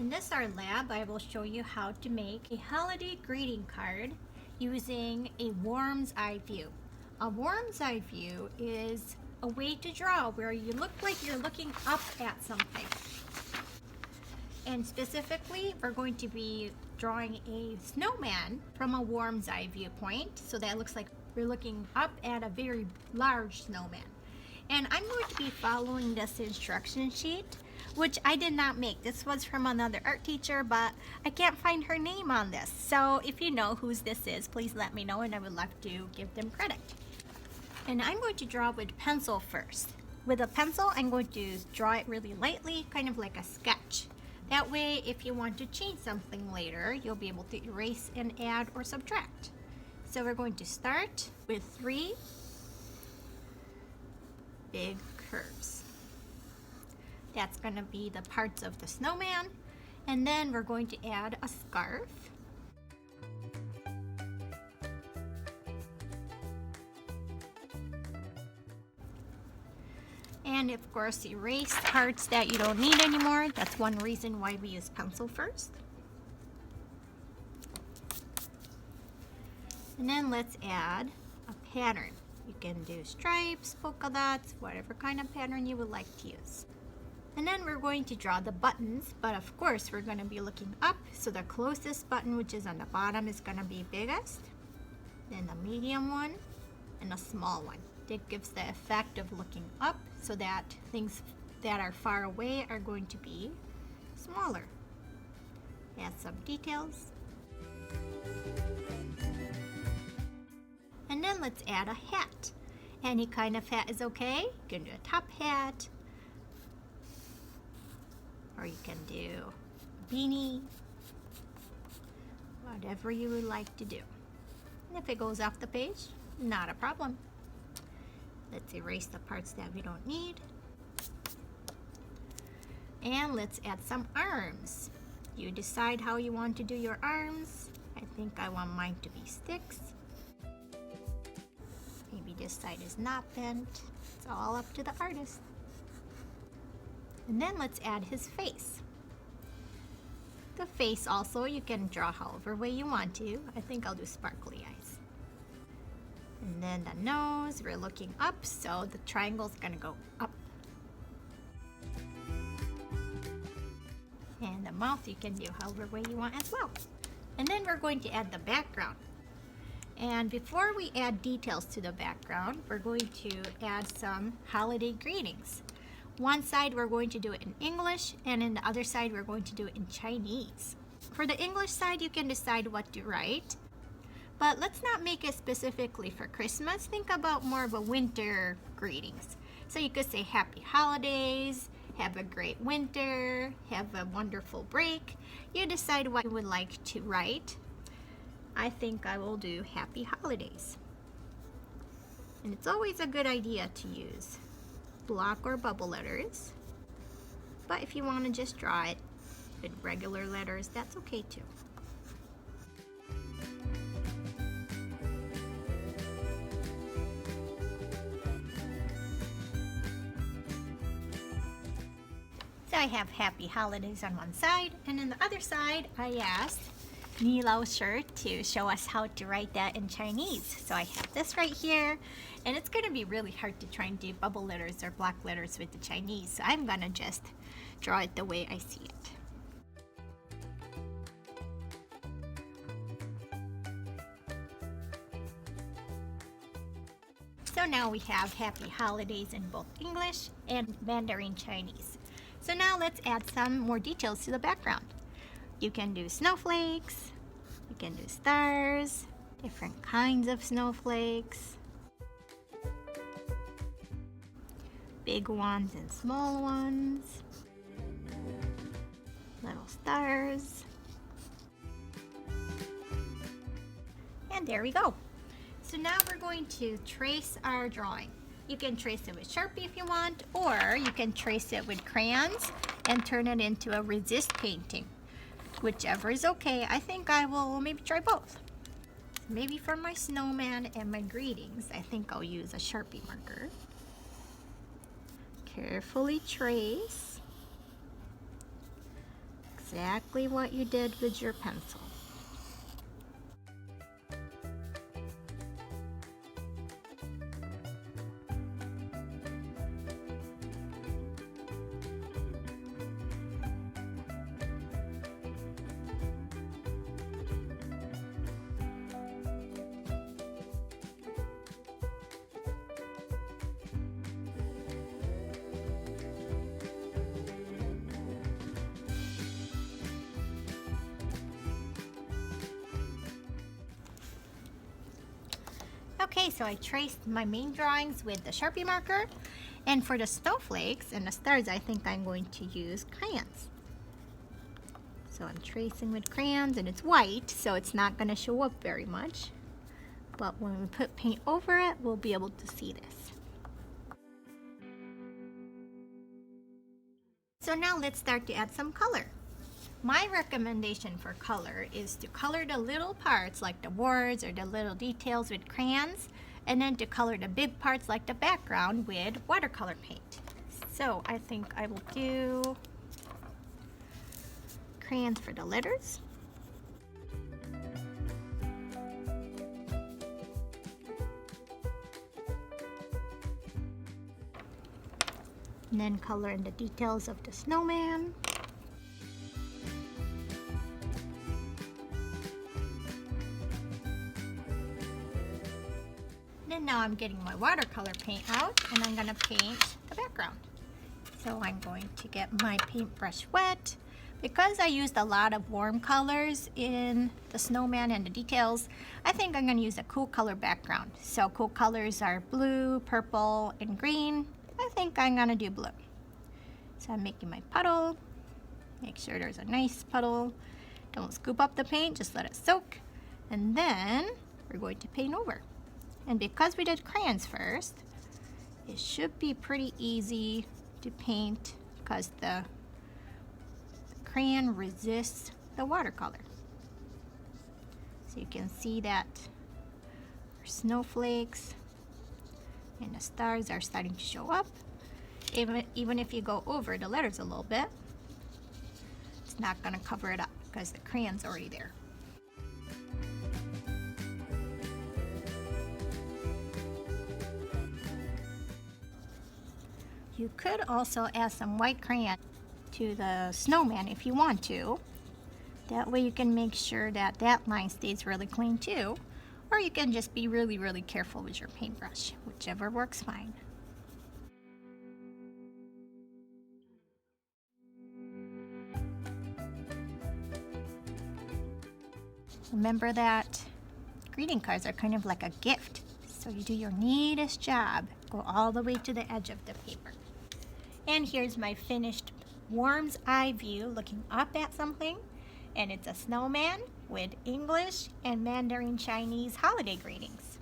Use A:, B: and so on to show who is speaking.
A: In this art lab, I will show you how to make a holiday greeting card using a worm's eye view. A worm's eye view is a way to draw where you look like you're looking up at something. And specifically, we're going to be drawing a snowman from a worm's eye viewpoint, so that looks like we're looking up at a very large snowman. And I'm going to be following this instruction sheet, which I did not make. This was from another art teacher, but I can't find her name on this. So if you know whose this is, please let me know, and I would love to give them credit. And I'm going to draw with pencil first. With a pencil, I'm going to draw it really lightly, kind of like a sketch. That way, if you want to change something later, you'll be able to erase and add or subtract. So we're going to start with 3 big curves. That's going to be the parts of the snowman, and then we're going to add a scarf. And of course, erase parts that you don't need anymore. That's one reason why we use pencil first. And then let's add a pattern. You can do stripes, polka dots, whatever kind of pattern you would like to use. And then we're going to draw the buttons, but of course we're going to be looking up, so the closest button, which is on the bottom, is going to be biggest, then the medium one, and a small one. That gives the effect of looking up, so that things that are far away are going to be smaller. Add some details. And then let's add a hat. Any kind of hat is okay. You can do a top hat, or you can do a beanie, whatever you would like to do. And if it goes off the page, not a problem. Let's erase the parts that we don't need. And let's add some arms. You decide how you want to do your arms. I think I want mine to be sticks. Maybe this side is not bent. It's all up to the artist. And then let's add his face. The face also, you can draw however way you want to. I think I'll do sparkly eyes. And then the nose, we're looking up, so the triangle's gonna go up. And the mouth you can do however way you want as well. And then we're going to add the background. And before we add details to the background, we're going to add some holiday greetings. One side we're going to do it in English, and in the other side we're going to do it in Chinese. For the English side, you can decide what to write, but let's not make it specifically for Christmas. Think about more of a winter greetings. So you could say happy holidays, have a great winter, have a wonderful break. You decide what you would like to write. I think I will do happy holidays. And it's always a good idea to use block or bubble letters. But if you want to just draw it with regular letters, that's okay too. So I have happy holidays on one side, and on the other side, I asked Nilao Shirt to show us how to write that in Chinese. So I have this right here, and it's going to be really hard to try and do bubble letters or block letters with the Chinese, so I'm going to just draw it the way I see it. So now we have happy holidays in both English and Mandarin Chinese. So now let's add some more details to the background. You can do snowflakes, you can do stars, different kinds of snowflakes, big ones and small ones, little stars. And there we go. So now we're going to trace our drawing. You can trace it with Sharpie if you want, or you can trace it with crayons and turn it into a resist painting. Whichever is okay. I think I will maybe try both. Maybe for my snowman and my greetings, I think I'll use a Sharpie marker. Carefully trace. exactly what you did with your pencil. Okay, so I traced my main drawings with the Sharpie marker, and for the snowflakes and the stars, I think I'm going to use crayons. So I'm tracing with crayons, and it's white, so it's not going to show up very much. But when we put paint over it, we'll be able to see this. So now let's start to add some color. My recommendation for color is to color the little parts like the words or the little details with crayons, and then to color the big parts like the background with watercolor paint. So I think I will do crayons for the letters. And then color in the details of the snowman. Then now I'm getting my watercolor paint out, and I'm gonna paint the background. So I'm going to get my paintbrush wet. Because I used a lot of warm colors in the snowman and the details, I think I'm gonna use a cool color background. So cool colors are blue, purple, and green. I think I'm gonna do blue. So I'm making my puddle. Make sure there's a nice puddle. Don't scoop up the paint, just let it soak. And then we're going to paint over. And because we did crayons first, it should be pretty easy to paint because the crayon resists the watercolor. So you can see that our snowflakes and the stars are starting to show up. Even if you go over the letters a little bit, it's not going to cover it up because the crayon's already there. You could also add some white crayon to the snowman if you want to. That way you can make sure that that line stays really clean too. Or you can just be really, really careful with your paintbrush, whichever works fine. Remember that greeting cards are kind of like a gift. So you do your neatest job. Go all the way to the edge of the paper. And here's my finished worm's eye view looking up at something. And it's a snowman with English and Mandarin Chinese holiday greetings.